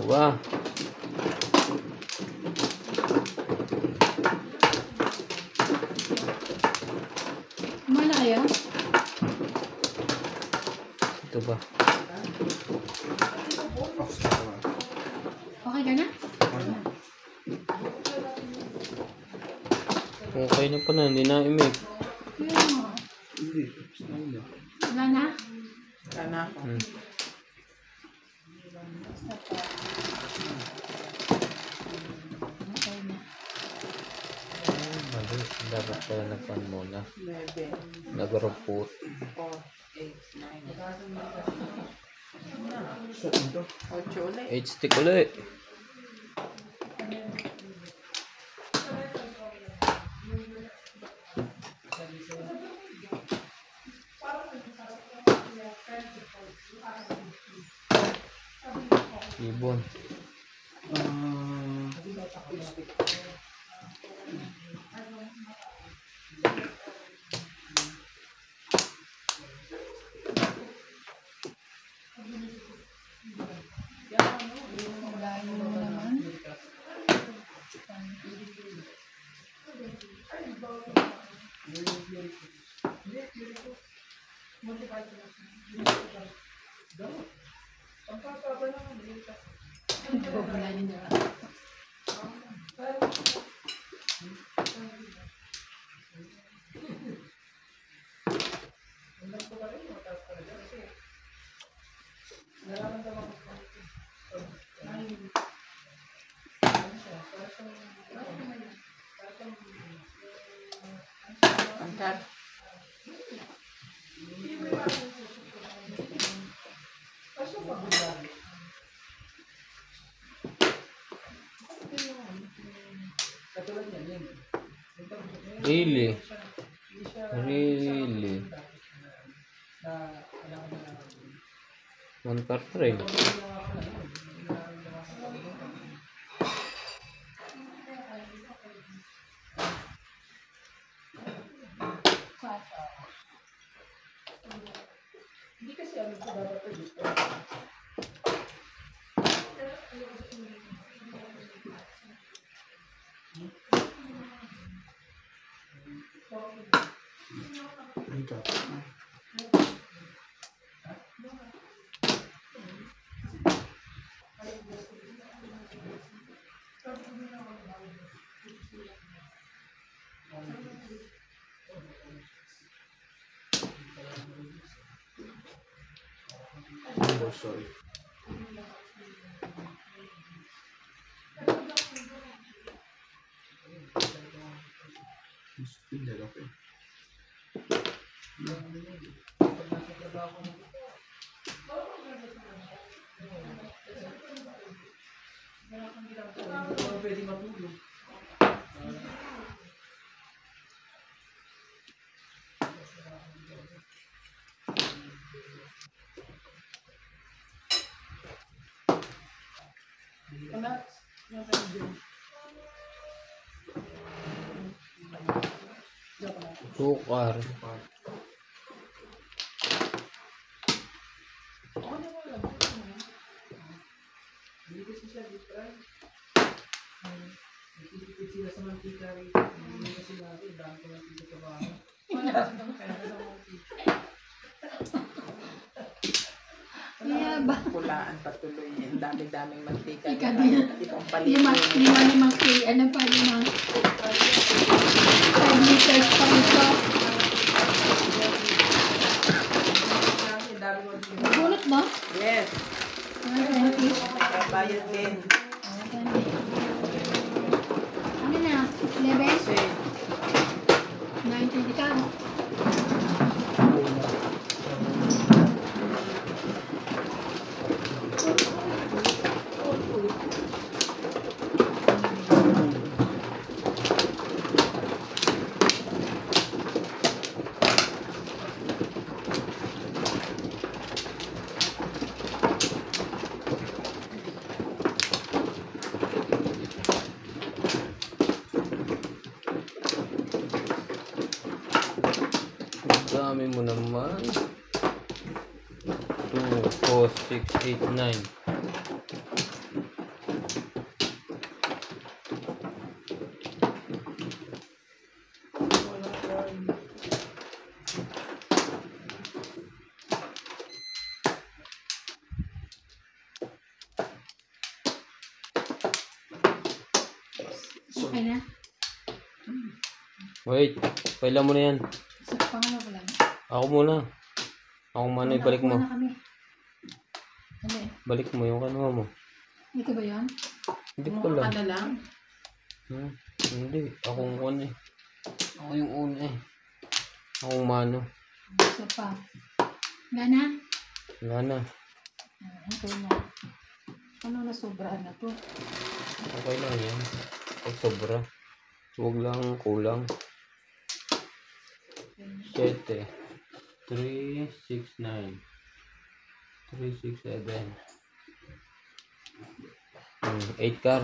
Dalawa. Kumana kayo? Ito ba? Okay ka na? Okay na pa na. Hindi na imig. Wala na? Wala na. Okay na. Mali. Dapat pala nagpan muna. 11, Nagarupot. 4, 8, 9. 8 ulit. 8 stick ulit. Ibon. Layo mo naman. Bubulanin niya. Angkat. Really? Really? One per train. Hindi kasi ano ito dapat ito dito. Oh, sorry. Hindi, okay. Pwede matulog. Sukar. Hindi kasi siya di-try. Nagtitipid sila sa mantika rito. Hindi kasi natin, dami ko natin sa bahay. Wala kasi ng pera sa mantika. Kaya ba? Pulaan patuloy. Ang dami-daming mantika. Ika na yan. Itong Lima kay, ano pa, 5 liters pa ito. Bunot mo? Yes. Ano Bayad din. na? 11? Kasi 19 ka? Dami mo naman. 2, 4, 6, 8, 9. Okay na? Wait, pailan mo na yan. Sa pangalawa ko lang. Ako muna. Ako muna, ibalik mo. Nakuha na kami. Ano eh? Balik mo yung kanuha mo. Ito ba yun? Hindi ko lang. Ano lang? Hindi, akong una eh. Ako yung una eh. Akong mano. Isa pa. Gana? Wala na. Okay na. Ano na sobrahan na to? Okay lang yan. Pag sobra. Huwag lang kulang. 7. 3, 6, 9. 3, 6, 7. 8 car.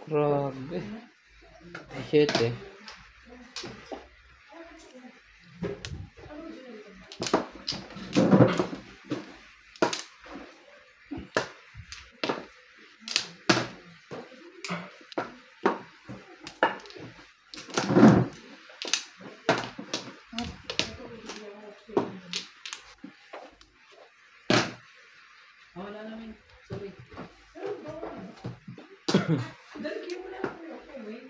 Grabe. 7. Wala namin. Sorry. Dalagyan mo na ako. Okay, wait.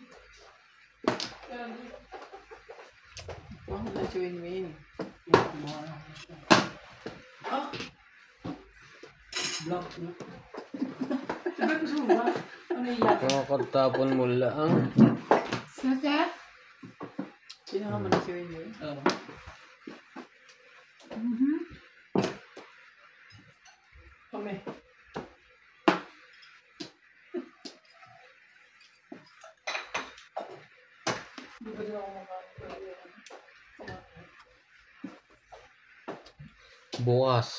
Ako na si Win-Win. Ah! Block na. Sabi ko sa mga. Ano iyak? Kakatapon mo lang. Sasa? Sinama na si Win-Win? Oo. Kami. Hindi ba din ako makain? Bukas.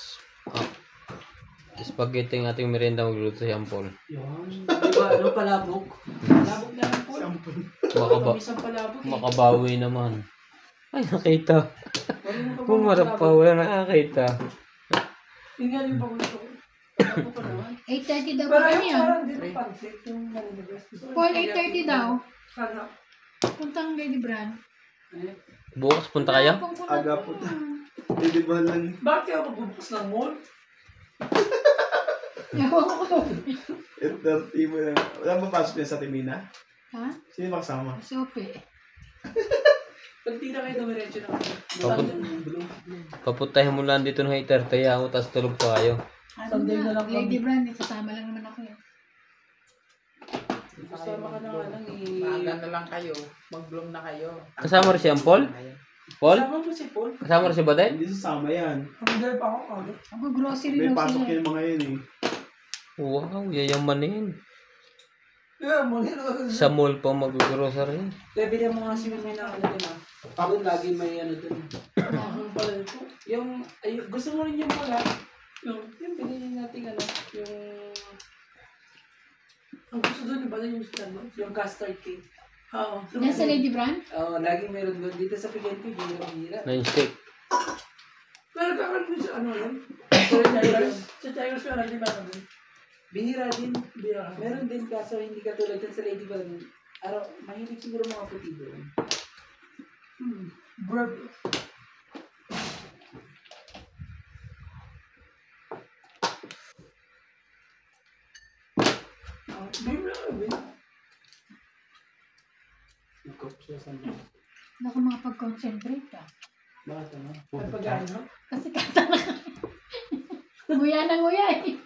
Spaghetti ang ating merienda magluluto sa Yampol. Yun. Di ba, ano, palabok? Palabok na lang po. Isang palabok eh. Makabawi naman. Ay, nakita. Marunong ka ba Pumarap pa, wala nakakita. Yung nga rin pa ko. Palabok pa naman. 8:30 daw ba Parang yan? parang dito pansit yung nalilabas. Paul, 8:30 daw. Sana. Puntang Lady Brand. Eh, Bukas punta kayo? Aga po. Hindi ba lang? bakit ako bubukas ng mall? Ewan ko. 8:30 mo lang. Wala ba pasok niya sa Timina? Ha? Sino makasama? Sope. Pag di na kayo dumiretso na kayo. Papuntahin mo lang dito ng 8:30 ako, tapos tulog pa kayo. Ano Sunday na lang kami. Lady Brand, sasama lang naman ako eh. Kasama ka na nga lang eh. Maaga na lang kayo. Mag-bloom na kayo. Kasama rin si Paul? Paul? Kasama mo si Paul? Kasama rin si Baday? Hindi sasama yan. Hamdal pa ako kagad. Ako grocery May daw pasok sila. yung mga yun eh. Wow, yayamanin. Yeah, mali na. Sa mall pa mag-grocery. Bibili mo nga si Mimay na ano dun ah. Doon lagi may ano dun. Ang pala ito. Yung, ay, gusto mo rin yung pala. Yung pinili natin ano. Yung, ang gusto dun iba na yung Starbucks. Yung custard cake. Oo. Yan sa Lady Brand? Oo, laging meron doon. Dito sa Pigente, hira-hira. 9 steak. Pero kakaroon din sa ano yun? Sa Tigers. Sa Tigers meron din ba doon? Bihira din. Bihira. Meron din kaso hindi katulad din sa Lady Brand. Araw, mahilig siguro mga puti doon. Brad. Bihira ka ba? Ikop siya sa mga. Baka makapag-concentrate ka. Bakit ano? Ang pag-ano? Kasi kata na ka. Nguya na nguya eh.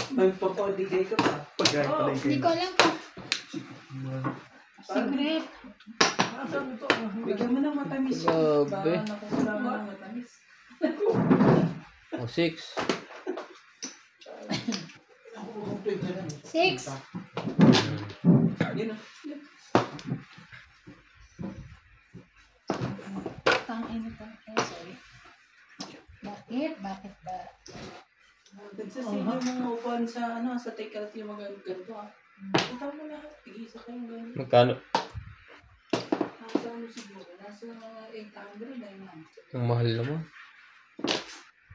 Magpapadigay ka pa. Pagkain pala yung Hindi ko alam kung secret. Sabi ko, bigyan mo ng matamis. Grabe. Baka nakukuha mo ng matamis. O, 6. Ako complete na lang. 6. Yun ah. Tangin ito. Sorry. Bakit? Bakit ba? Nagsasave yung mga upuan sa ano, sa take out yung mga ganito ah. Punta mo lahat. Tigisa kayong ganito. Magkano? Nasa ano siguro? Nasa 800 na yun. Ang mahal naman.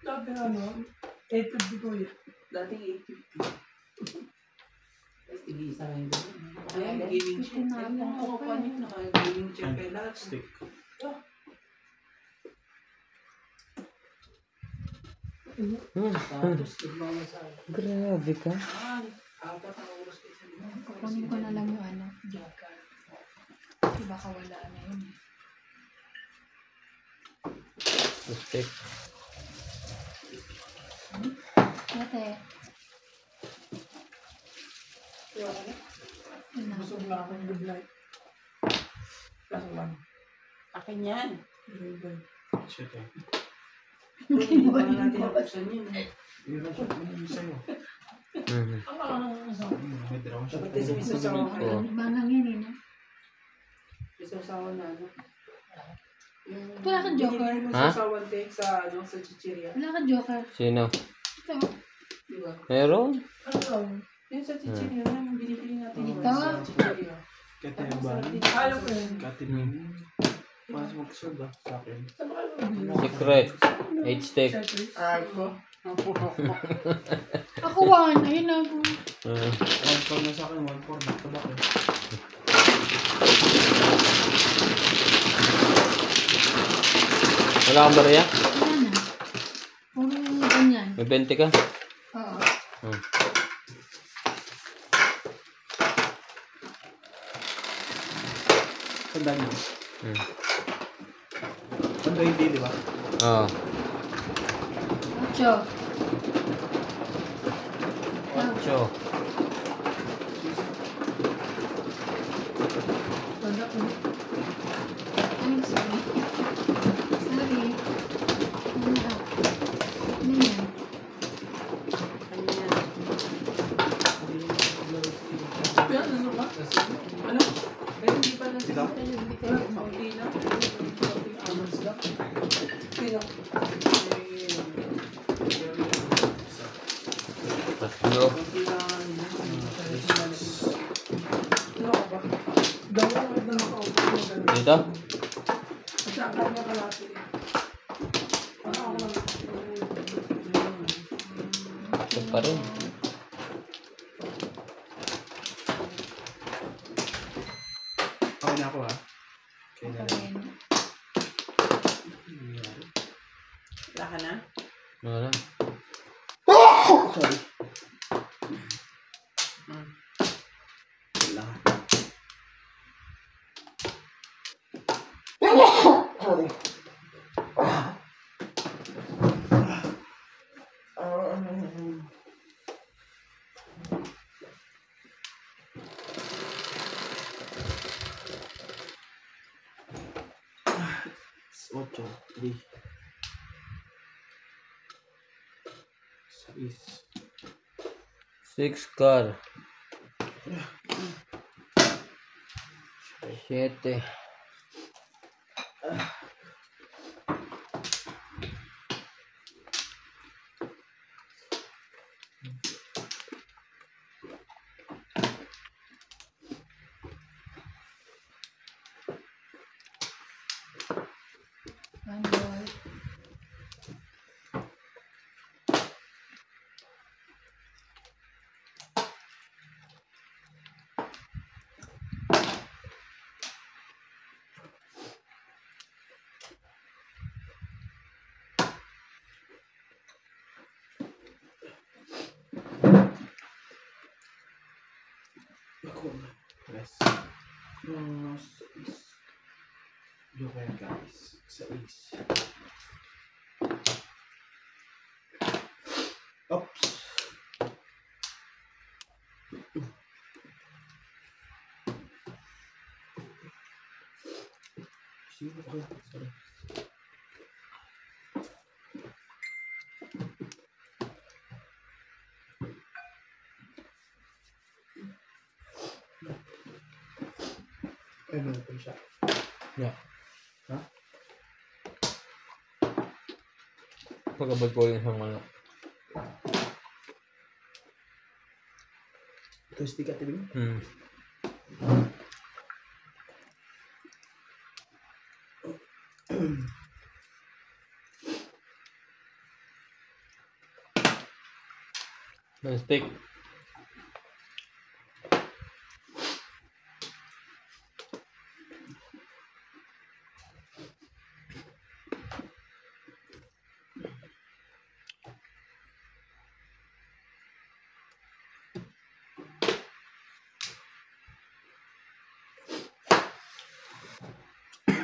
Dati ano? 850 ko yun. Dating 850. Tapos tigisa kayong ganito. Kaya gaming chair. Yung mga upuan yun, naka-gaming chair kayo lahat. stick. Tapos, tignan mo sa akin. Grabe ka. Apat na oras kayo sa lima. Kukunin ko na lang yung ano. Kasi baka wala na yun. Respect. Ate. Yun na. Busog na akong good night. Plus one. Akin yan. Shit eh. Hindi pa na natin nabuksan yun. Yun lang siya. Yun yung sa'yo. Mhm. May draw siya. Dapat kasi may sasawa ka Oo. yun. Manang yun eh, no? May sasawa na ano. Yung Wala kang joker? binili mo Ha? sasawan te sa ano sa chichirya. Wala ka joker. Sino? Ito. Di ba? Meron? Ano? Yung sa chichirya na yung binibili natin. Ito? Sa chichirya. Kati yung ba? Alam ko yun. Kati mo. Mas mag-serve ba sa akin? Saan ba kayo bumili? Secret. H-Tech. Ay ko. Ako one. Ayun na ako. 1-4 na sa akin, 1-4 na tabak eh. Wala kang barya? Wala na. Puro ganyan. May 20 ka? Oo. Hmm. Tandaan mo. Hmm. Tanda hindi, di ba? Oo. Ocho. Ocho. Wala ko. Ay, sorry. Sorry. Ano na? Ano yan? Kaya ano ba? Ano? Pero hindi pa lang Sila? Kaunti lang. Kaunting hours lang. Sino? Tatlo. Kaunti lang. Ano ka ba? Gawa ko na makaupo mo ganun. Dito? At saka niya kalapit. Ano ako lang? Ito pa rin. Okay na ako ha. Okay na lang. Ayun. Wala ka na? Wala. Sorry. Hmm. Wala. Sorry. Ocho, 3. 6. 6 car. 7. One ball. Ako na. Press. No, 6. Joker guys. 6. Oops. Okay, sorry. Ay, meron pa siya. Yeah. Ha? Pagkabad ko rin sa mga. Ito, stick at ibig. Hmm. Non-stick.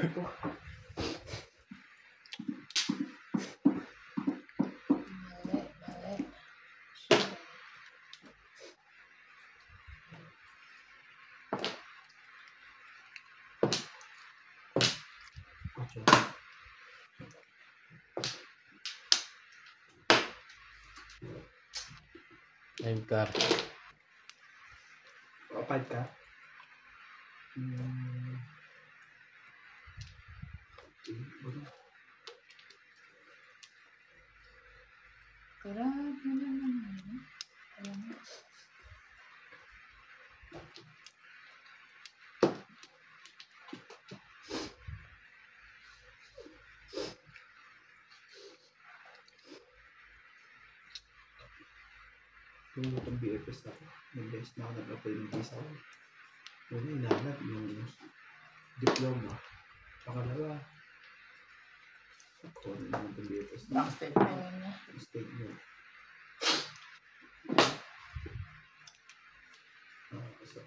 ko. Mali, mali. Time card. Kapag ka. Grabe naman yun. Alam mo. Yung itong BFS na yung best na ako nag-apply ng visa ko. Una, hinahanap yung diploma. Pakalawa, ako ano naman itong BFS na Back statement. Oo na. statement. So,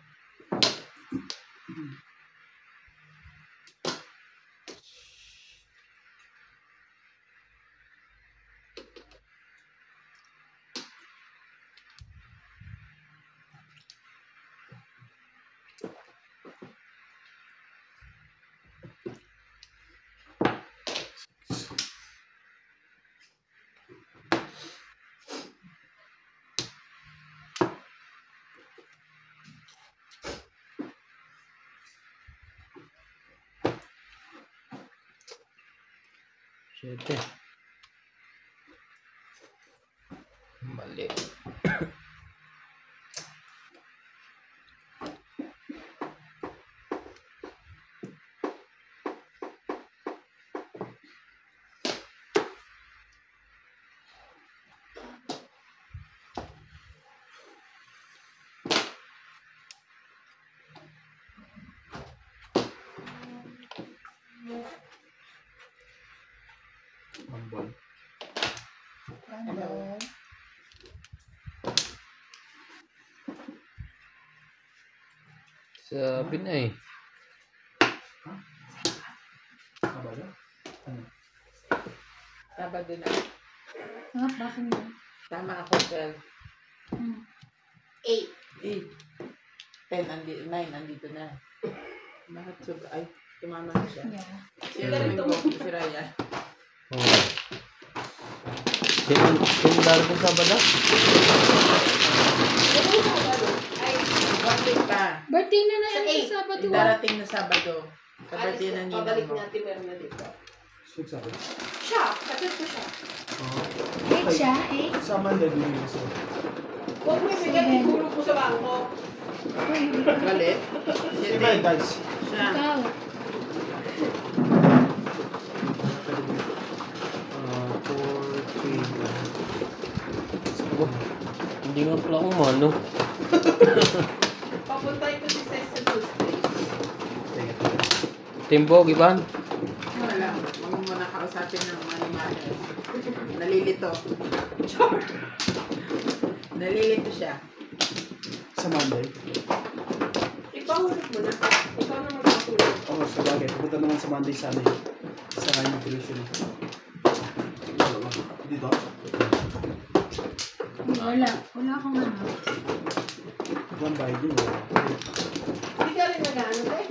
Siyete. Mali. mambol. Ano? Sabi na eh. Sabado? Ano? Sabado na. Ha? Bakit mo? Tama ako, 12. 8. 8. 10, 9, nandito na. Bakit sobra? Ay, tumama na siya. Yeah. Sino Domingo? Si Raya. Oh. Sino darating Sabado? Birthday pa. Birthday na yan Sa sa Sabado. Yung darating na Sabado. Sa birthday na ninang Pabalik mo. natin meron na dito. Six sabi. Siya, katid ko siya. Eight siya, eight. Sa Monday, bibigyan ko siya. Huwag mo ibigay, itulong ko sa bangko. Uy, Galit? Sige ba, guys? Siya. ikaw. 4, 3. Oh, hindi nga pala akong mano. Papuntay ko si Cez sa Tuesday. Timbo, Iban. Wala. Huwag mo muna kausapin ng money matters. Nalilito. Nalilito siya. Sa Monday. Ipahulog mo na. Ikaw na magpahulog. Oo, sa bagay. Pupunta naman sa Monday sana eh. Sa kanya pollution. Dito? Wala. Wala akong ano. One by din. Hindi ka rin nag-ano, eh?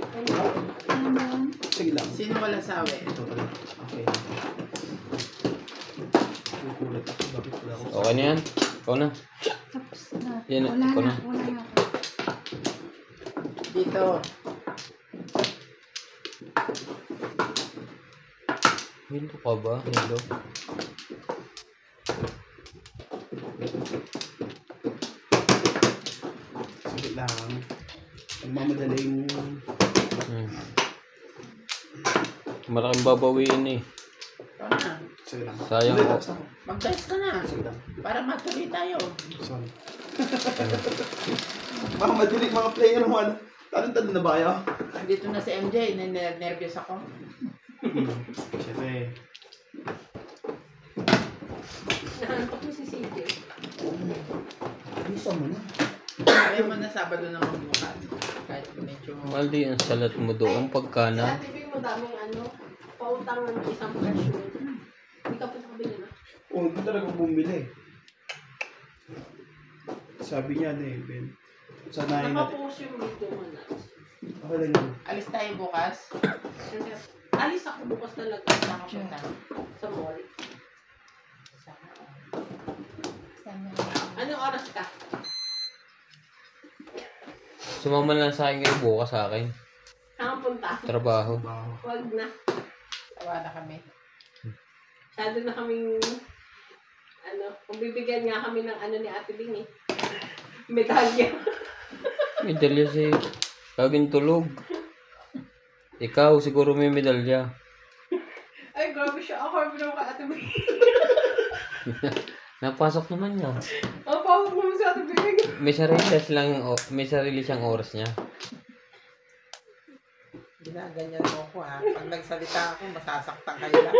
Ano ba yan? Sige lang. Sino wala sawi? Ito pala. Okay. Kukulit ako. Bakit wala ako? Okay na yan. Ikaw na. Tapos na. Yan, Wala ikaw na. na. Wala na ako. Dito. Hinto ka ba? Hinto. Sige lang. Nagmamadaling Malaking babawiin eh. Ikaw na. sige lang. Sayang Hindi, ko. tapos na ako. Mag-dice ka na. Sige lang. Para matuloy tayo. Sorry. Mga madilig mga player naman. Talon-talon na ba kayo? Nandito na si MJ. Nervous ako. Siyempre. Nahantok mo si CJ. Bisa mo na. Ayaw mo na Sabado na magbukas. Kahit medyo... Maldi ang salat mo doon pagka na. Ate, mo daming pautang ng isang presyo. Hindi ka pa nakabili na. Oo, hindi talaga bumili. Sabi niya Ben. Sanayin natin. Nakapost yung video mo na. Okay lang yun. Alis tayo bukas. Kasi, alis ako bukas talaga Saan ka punta? sa mall. Sana. Anong oras ka? Sumama na lang sa akin kayo bukas sa akin. Saan ka punta? Trabaho. Wow. Wag na. Tawa na kami. Masyado na kaming, kung bibigyan nga kami ng ni Ate Ding eh. Medalya. Medalya si Kaging tulog. Ikaw siguro may medalya. Ay, grabe siya. Ako, pero ka Ate Ding. Napasok naman niya. Ang pawag naman si Ate Ding. May sarili siyang oras niya. Ginaganyan mo ko ha. Pag nagsalita ako, masasaktan kayo lang.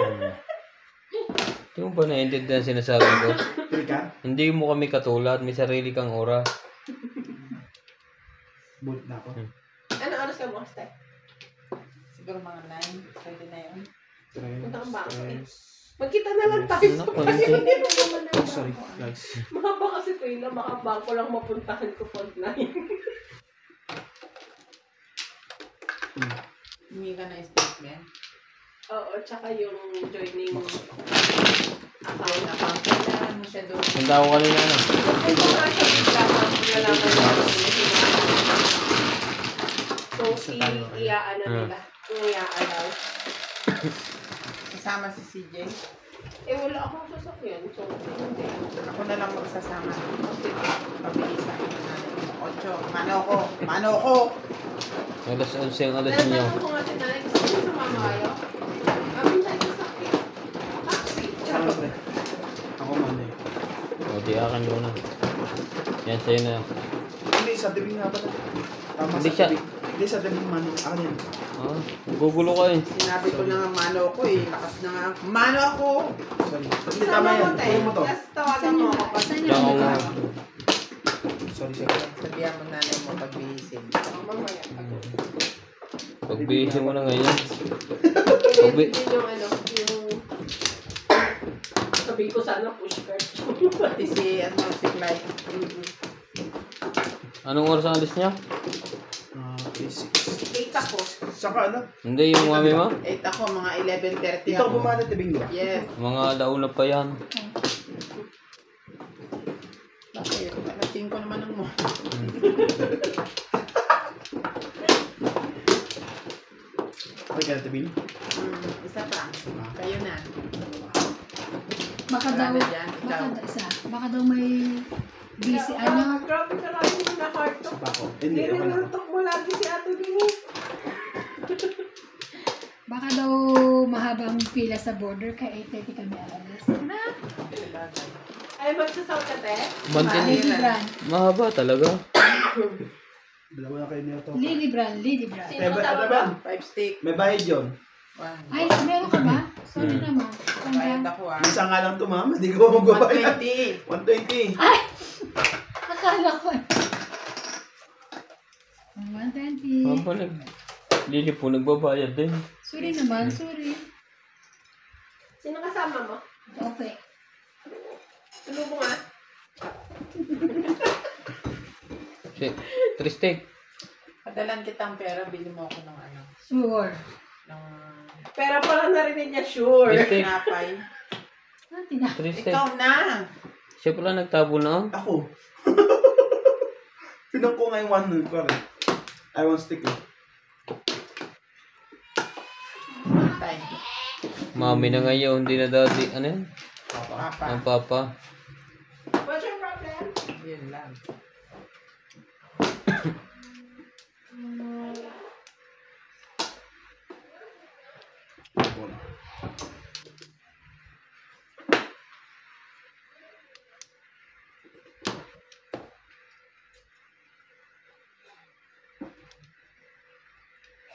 Hindi mo ba naiintindihan sinasabi ko? Trika? Hindi mo kami katulad. May sarili kang oras. Boot na ako. Ano oras ka bukas tayo? Siguro mga 9. Pwede na yun. Punta kang bangko eh. Stress. Magkita na lang tayo sa Naku, kasi hindi. hindi mo naman na Oh, sorry, guys. Mahaba kasi ito yun. Baka bangko lang mapuntahan ko pag 9. Hindi ka na statement. Oo, tsaka yung joining Account. Kailangan mo siya doon. Handa ko kanina na. Kung nga siya biglaman, nalaman natin kung iaano nila. Kung iaalaw. Kasama si CJ. Eh, wala akong sasakyan. So, hindi. Ako na lang magsasama. Pabilisan ko na. 8. Mano ko! Alas 11 ang alas niyo. Nalaman ko nga si nanay, gusto mo sumama kayo? Amin tayo sasakyan. Taxi. Saan pre? Ako man eh. O di akin doon na. Yan sa'yo na. Hindi, sa dibing nga pala. Tama Hindi sa siya. dibing. Hindi, sa dibing mano. Ano yan? Ah, gugulo ka eh. Sinabi ko na nga mano ko eh. Lakas na nga. Mano ako! Sorry. Hindi, tama yan. tayo. Kunin mo to. Tapos tawagan mo ako. Diyan ako nga. Sorry, sorry. Sabihan mo nanay mo pagbihisin. Mamaya. Pagbihisi mo na ngayon. Hindi yung yung sabi ko sana push cart. Pati si Clyde. Anong oras ang alis niya? Basic. Data ko. Saka ano? Hindi, yung mami mo? 8 ako, mga 11:30 Dito ako ako. bumana tibing niya. Yes. Mga alauna pa yan. Bakit? Alas 5 naman ang mo. Okay ka na tibing? Isa pa. Kayo na. Baka Wala daw, na dyan, ikaw. baka daw may busy Grabe ka lang yung na-heart to. Pa ako. Hindi, Hindi ako na. nilutok mo lagi si Ato Dini. baka daw mahabang pila sa border kaya 8:30 kami aalis. Ay, magsasaw ka, te? Bantin. Lily Brand. Mahaba talaga. Dalawa na kayo nito. Lily Brand. Sino Ano kasama ba? ba? 5 stick. May bayad yun. Ay, meron ka ba? Sorry naman. Bayad Tanda. ako ah. Isa nga lang to, mama. Hindi ko magbabayad. 120. 120. Akala ko. 120. Mahaba Lili po nagbabayad din. Sorry naman, sorry. Sino kasama mo? Okay. Tulungo nga. Si Tristek. Padalan kitang pera, bili mo ako ng ano. Sure. Ng Pero pala narinig niya, sure. Tristek. tinapay. Tristek. Ikaw na! Siya pala nagtabo na. Ako. Pinang ko nga yung one ko rin. I want stick eh. Tay. Mami na ngayon, hindi na dati. Ano yan? Papa. Ang papa. What's your problem? Yun lang.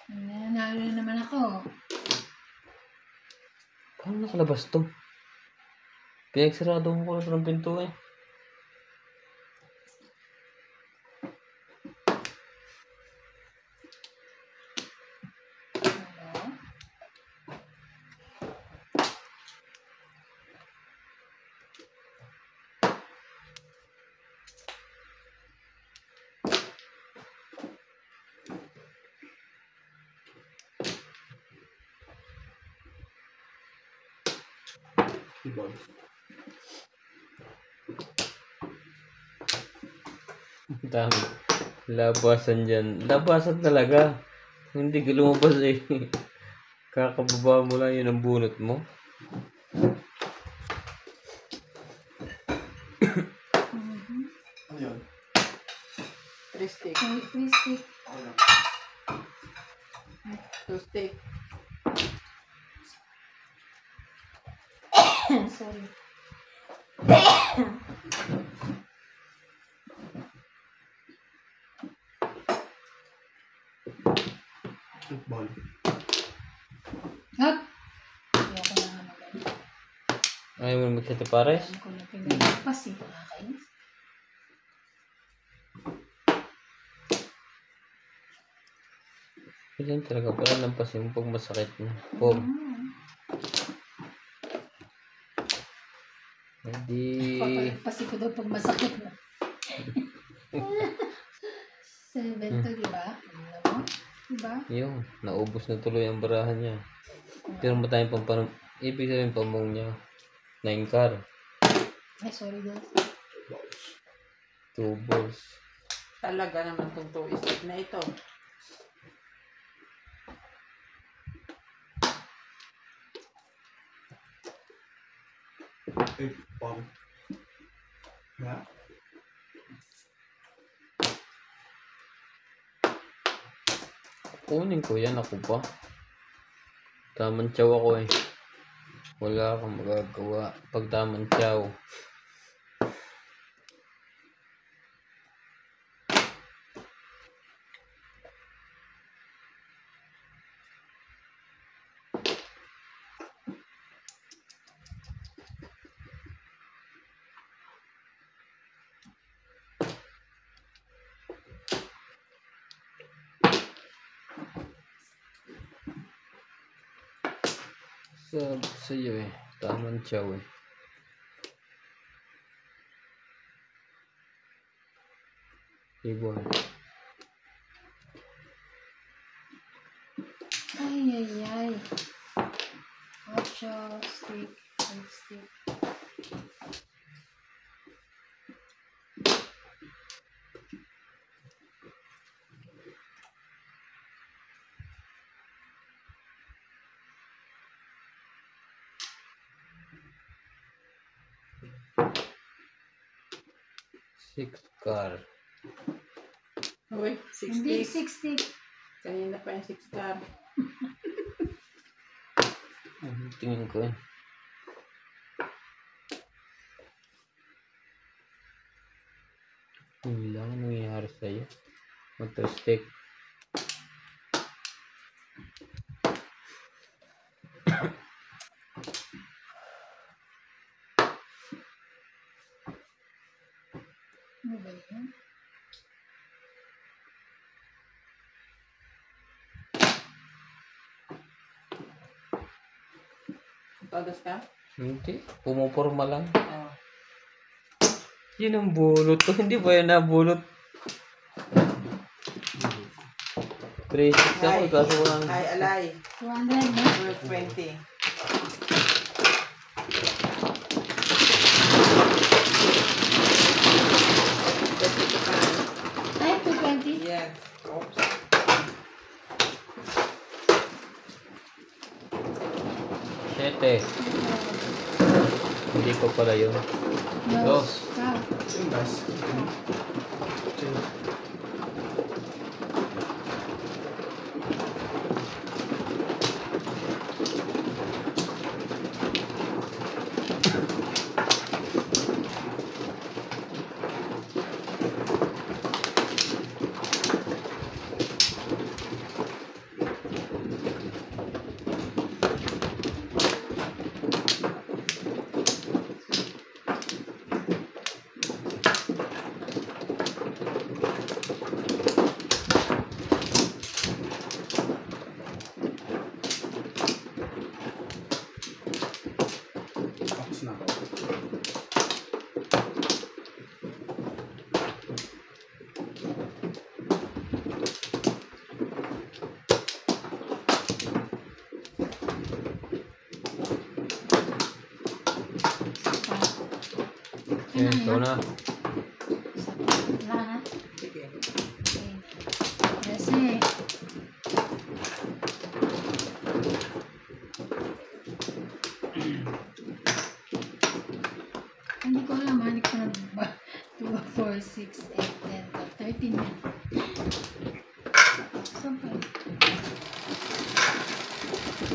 Nanalo na naman ako. Paano nakalabas to? Pinagsarado mo ko ng pinto eh. Hello? Si Bobs. Dami. Labasan dyan. Labasan talaga. Hindi ka lumabas eh. Kakababa mo lang yun ang bunot mo. Ano yun? Tristic. Ay, twisted. Ako lang. Twistic. Sorry. Football. Hop! Ayoko na nga magaling. Ayaw mo magsati pares? Alam ko na pinagpas eh. Nakakainis. Yan talaga pala lampasin mo pag masakit na. Oh. Hindi. Papalagpasi ko daw pag masakit na. 7 to, di ba? Alam mo? Diba? Yung, naubos na tuloy ang barahan niya. Pero mo tayong pampanong, ibig sabihin pamong niya. 9 car. Ay, sorry guys. 2 balls. Talaga naman kung twistic na ito. Eh, Bob. Na? Kunin ko yan ako pa. Tamang tiyaw ako eh. Wala akong magagawa pag tamang tiyaw. Sabi sa'yo eh. Tamang tiyaw eh. Iwan. Ay, ay, ay. 8 stick. 5 stick. Six car. Uy, Hindi 60. 6 stick. Kanina pa yung 6 car. Tingin ko eh. Hindi lang ang nangyayari sa'yo. Mag-stick. Ano ba yun? Todos ka? Hindi. Pumuporma lang. Oo. Yun ang bulot to. Hindi ba yan nabulot? 3-6 ako. Kaso walang... Ay, alay. 200 na? 20. Ay, 220. Yes. Oops. Sete. Hindi ko pala yun. Dos. Wow. Yung guys. Chill. Okay na Ito yan. na. Wala na. Sige. Okay na. Kasi, hindi ko alam, hindi ko na ba? 2, 4, 6, 8, 10, 13 na. Saan pa?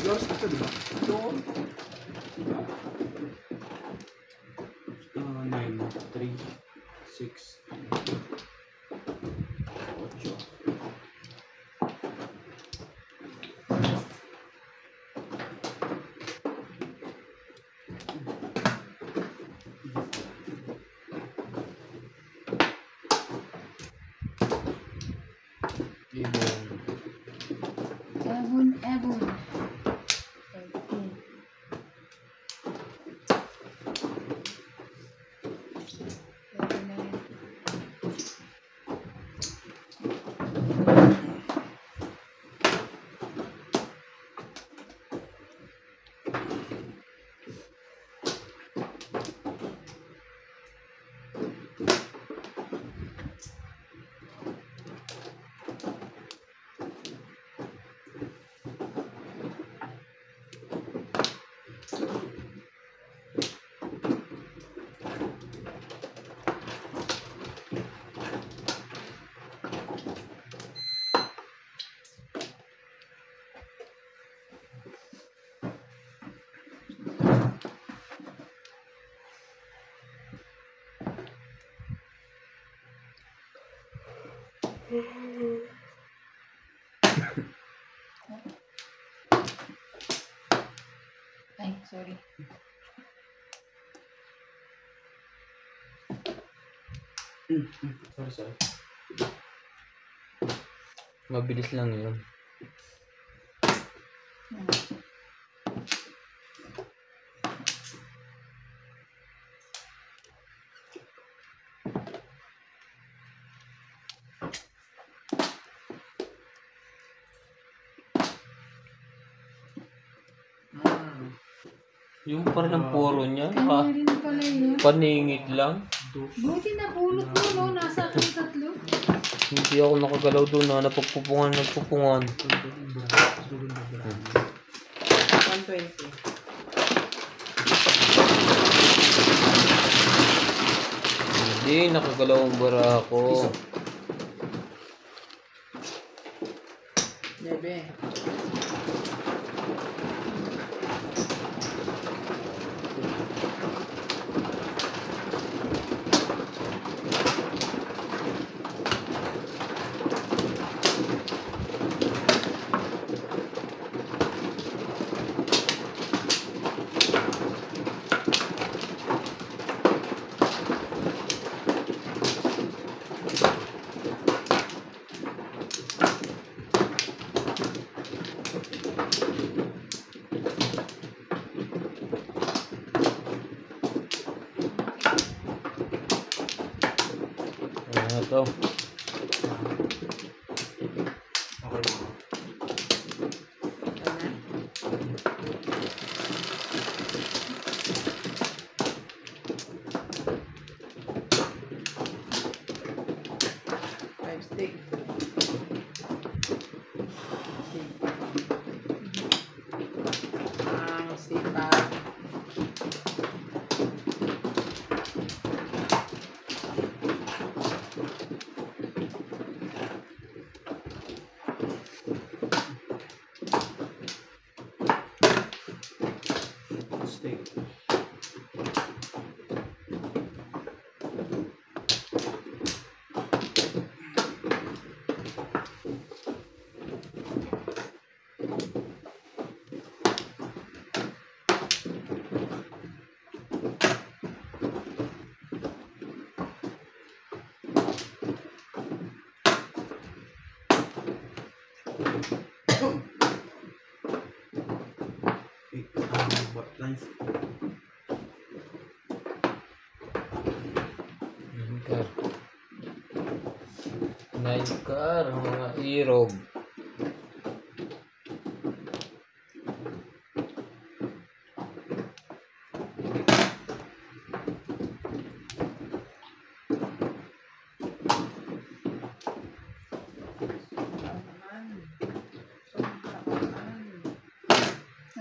Yours na ka, di ba? Doon. 9, 3, 6, 8. Ebon. 13. Pwede na yan. Ay, sorry. Sorry. Mabilis lang yun. Yung parang ng puro niya, Kanya rin pala yun. paningit lang. Buti na pulot mo, no? Nasa akin tatlo. Hindi ako nakagalaw doon na napagpupungan. 120. Hindi, nakagalaw ang bara ko. Nebe. Ano to? Okay na. Five stick. Ang sipag. Steak. Lines. Nine car, mga irog.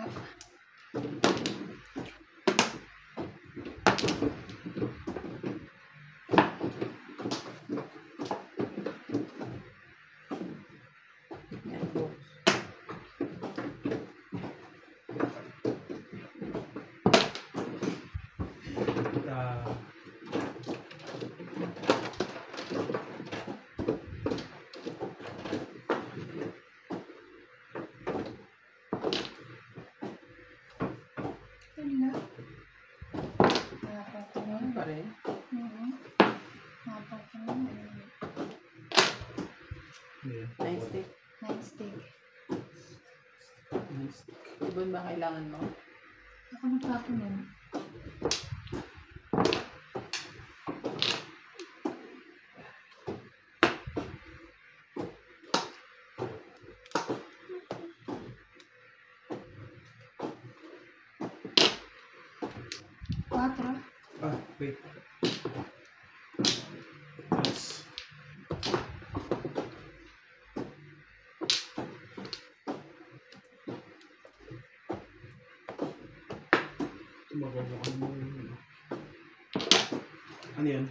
Wala. Yan, boss. Ah, Wala. Napang ko na. Ano pa rin? Napang ko na. yun. Nice stick. Nice stick. Nice. Ibon ba kailangan mo? Ako na pa ako nun. Quatro. Ah, wait. Yes. Tumagawa mo. Ano yan?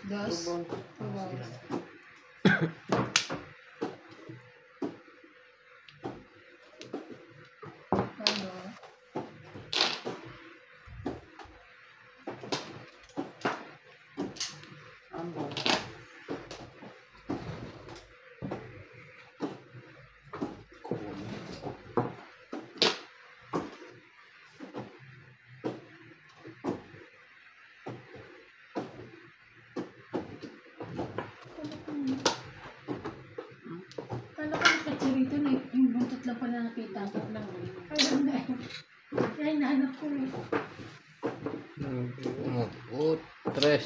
Dos. Ibon. Two Sige balls. lang. Ano? Ambon. Kala ko nakachirito na yung buntot lang pala nakita ko. Ayun na. Kaya hinahanap ko eh. Tres.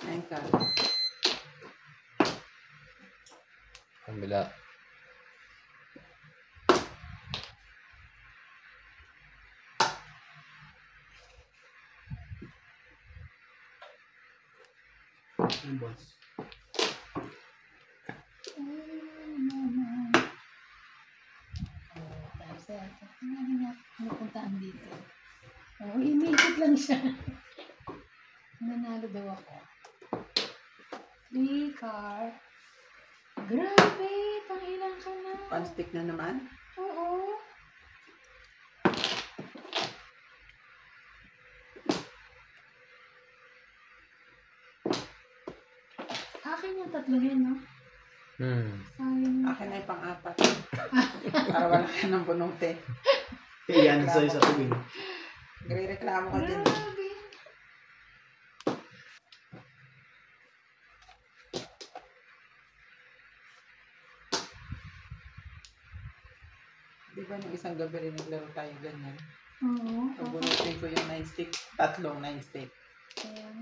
Ayun ka. Kabila. Yung boss. Hindi nga pupuntaan dito. Oo, iniikot lang siya. Nanalo daw ako. 3 car. Grabe! Pangilang ka na. Pan-stick na naman. Oo. Akin yung tatlo yan, no? Sayang. Akin na yung pang-apat. Para wala ka ng bunote. Iyan sa'yo sa tuwing. Nagre-reklamo ka dyan. Grabe. Di ba nung isang gabi rin naglaro tayo ganyan? Oo. Nabunutin ko yung 9 stick. Tatlong 9 stick. Sayang.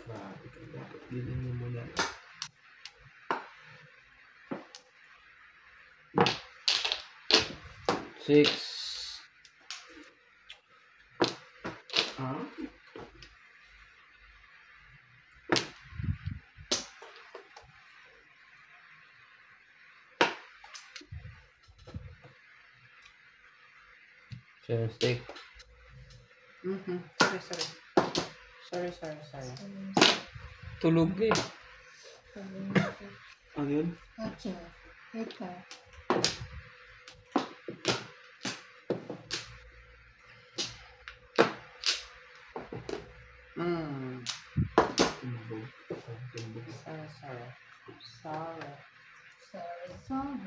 Grabe ka. Dapat ganyan mo muna. Six. Ah? Seven stick. Sorry. Tulog eh. Ano yun? Ocho. 8 car. Tumbog. Tumbog. Sorry. Sorry.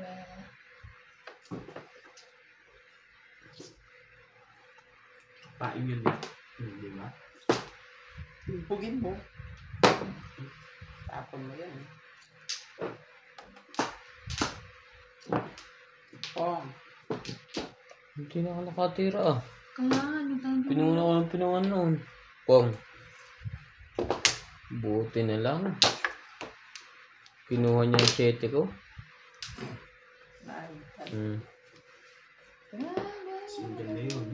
Paing yun eh. Di ba? Bugin mo. Tapon mo yan. Pong. Hindi na ako nakatira ah. Kaya ano tayo? Pinungan ako ng pinungan noon. Pong. Buti na lang. Kinuha niya yung 7 ko. Hmm. Single na yun.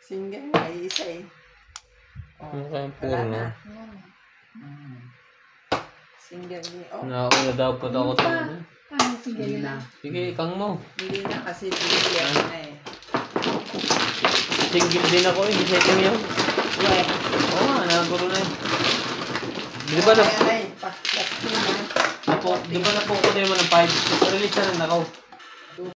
Single na, isa eh. Ano kayang wala puro na. na? Ayan na. Single din. Oh, Nauna dapat ako Ano pa? tayo. Ano, sige hindi na. na. Sige, ikang mo. Hindi na kasi bigyan na eh. Single din ako eh. Setting yun. Uy. Oo nga, nagulo na yun. Di ba na, Ay, pas na. di ba na po ko din mo ng 5? Release na rin ako.